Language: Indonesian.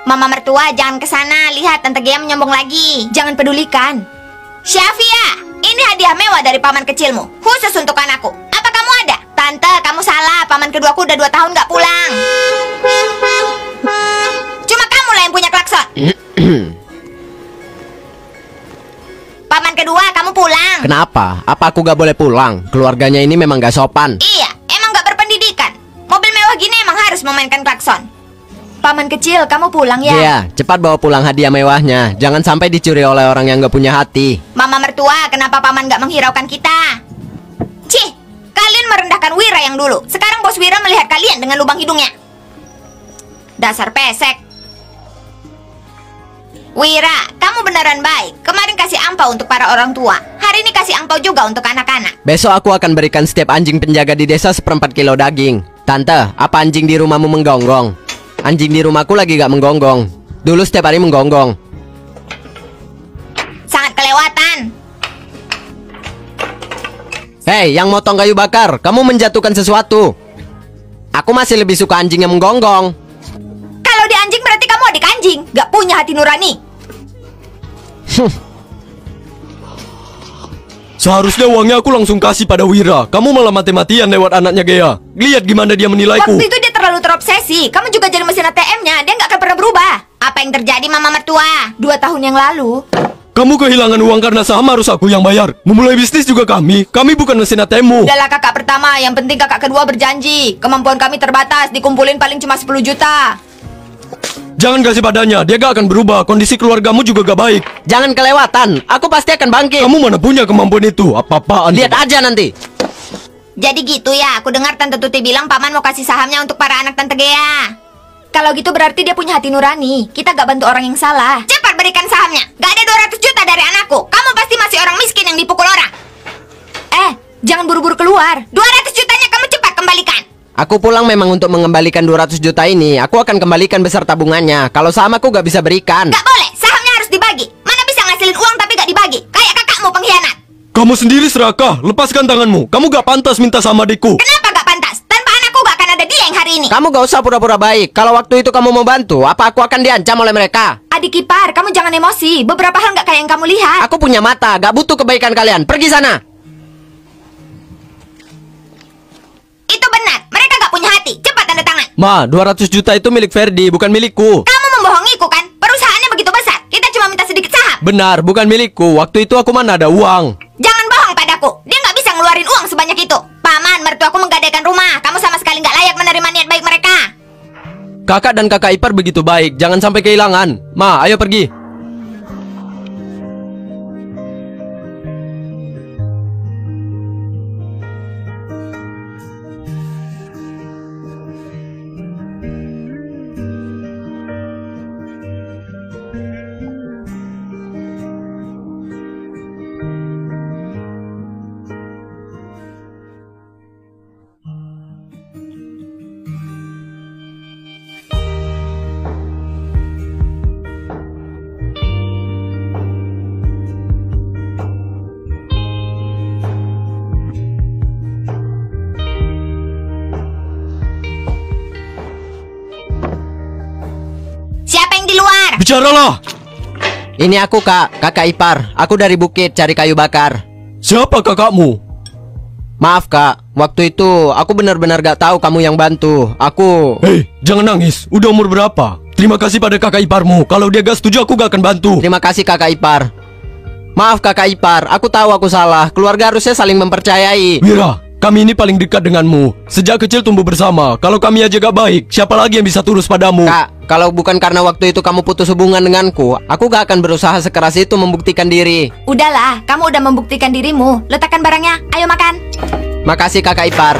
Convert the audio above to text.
Mama mertua, jangan ke sana. Lihat, Tante Gea menyombong lagi. Jangan pedulikan. Syafia, ini hadiah mewah dari paman kecilmu, khusus untuk anakku. Apa kamu ada? Tante, kamu salah. Paman keduaku udah 2 tahun gak pulang. Cuma kamu lah yang punya klakson. Paman kedua, kamu pulang. Kenapa? Apa aku gak boleh pulang? Keluarganya ini memang gak sopan. Iya, emang gak berpendidikan. Mobil mewah gini emang harus memainkan klakson. Paman kecil, kamu pulang ya? Iya, cepat bawa pulang hadiah mewahnya. Jangan sampai dicuri oleh orang yang gak punya hati. Mama mertua, kenapa paman gak menghiraukan kita? Cih, kalian merendahkan Wira yang dulu. Sekarang bos Wira melihat kalian dengan lubang hidungnya. Dasar pesek. Wira, kamu beneran baik. Kemarin kasih angpau untuk para orang tua. Hari ini kasih angpau juga untuk anak-anak. Besok aku akan berikan setiap anjing penjaga di desa 1/4 kilo daging. Tante, apa anjing di rumahmu menggonggong? Anjing di rumahku lagi gak menggonggong. Dulu setiap hari menggonggong. Sangat kelewatan. Hei, yang motong kayu bakar, kamu menjatuhkan sesuatu. Aku masih lebih suka anjing yang menggonggong. Kalau di anjing berarti kamu adik anjing, gak punya hati nurani. Seharusnya uangnya aku langsung kasih pada Wira. Kamu malah mati-matian lewat anaknya Gea. Lihat gimana dia menilaiku. Waktu itu dia terlalu terobsesi. Kamu juga jadi mesin ATM-nya. Dia nggak akan pernah berubah. Apa yang terjadi, Mama mertua? 2 tahun yang lalu. Kamu kehilangan uang karena saham harus aku yang bayar. Memulai bisnis juga kami. Kami bukan mesin ATM-mu. Udahlah kakak pertama. Yang penting kakak kedua berjanji. Kemampuan kami terbatas. Dikumpulin paling cuma 10 juta. Jangan kasih padanya. Dia gak akan berubah. Kondisi keluargamu juga gak baik. Jangan kelewatan, aku pasti akan bangkit. Kamu mana punya kemampuan itu? Apa-apaan? Lihat aja nanti. Jadi gitu ya. Aku dengar Tante Tuti bilang paman mau kasih sahamnya untuk para anak Tante Gea. Kalau gitu berarti dia punya hati nurani. Kita gak bantu orang yang salah. Cepat berikan sahamnya. Gak ada 200 juta dari anakku. Kamu pasti masih orang miskin yang dipukul orang. Jangan buru-buru keluar. 200 jutanya kamu cepat kembalikan. Aku pulang memang untuk mengembalikan 200 juta ini. Aku akan kembalikan besar tabungannya. Kalau saham aku gak bisa berikan. Gak boleh, sahamnya harus dibagi. Mana bisa ngasilin uang tapi gak dibagi. Kayak kakakmu pengkhianat. Kamu sendiri serakah. Lepaskan tanganmu. Kamu gak pantas minta sama adikku. Kenapa gak pantas? Tanpa anakku gak akan ada dia yang hari ini. Kamu gak usah pura-pura baik. Kalau waktu itu kamu mau bantu, apa aku akan diancam oleh mereka? Adik ipar, kamu jangan emosi. Beberapa hal gak kayak yang kamu lihat. Aku punya mata, gak butuh kebaikan kalian. Pergi sana. Itu benar, mereka gak punya hati. Cepat tanda tangan. Ma, 200 juta itu milik Ferdi, bukan milikku. Kamu membohongiku kan? Perusahaannya begitu besar. Kita cuma minta sedikit saham. Benar, bukan milikku. Waktu itu aku mana ada uang. Jangan bohong padaku. Dia gak bisa ngeluarin uang sebanyak itu. Paman, mertuaku menggadaikan rumah. Kamu sama sekali gak layak menerima niat baik mereka. Kakak dan kakak ipar begitu baik. Jangan sampai kehilangan. Ma, ayo pergi. Siapa yang di luar? Bicaralah. Ini aku kak, kakak ipar. Aku dari bukit cari kayu bakar. Siapa kakakmu? Maaf kak, waktu itu aku benar-benar gak tahu kamu yang bantu. Hei, jangan nangis. Udah umur berapa? Terima kasih pada kakak iparmu. Kalau dia gak setuju aku gak akan bantu. Terima kasih kakak ipar. Maaf kakak ipar, aku tahu aku salah. Keluarga harusnya saling mempercayai. Wira, kami ini paling dekat denganmu. Sejak kecil tumbuh bersama. Kalau kami aja gak baik, siapa lagi yang bisa tulus padamu? Kak, kalau bukan karena waktu itu kamu putus hubungan denganku, aku gak akan berusaha sekeras itu membuktikan diri. Udahlah, kamu udah membuktikan dirimu. Letakkan barangnya, ayo makan. Makasih kakak ipar.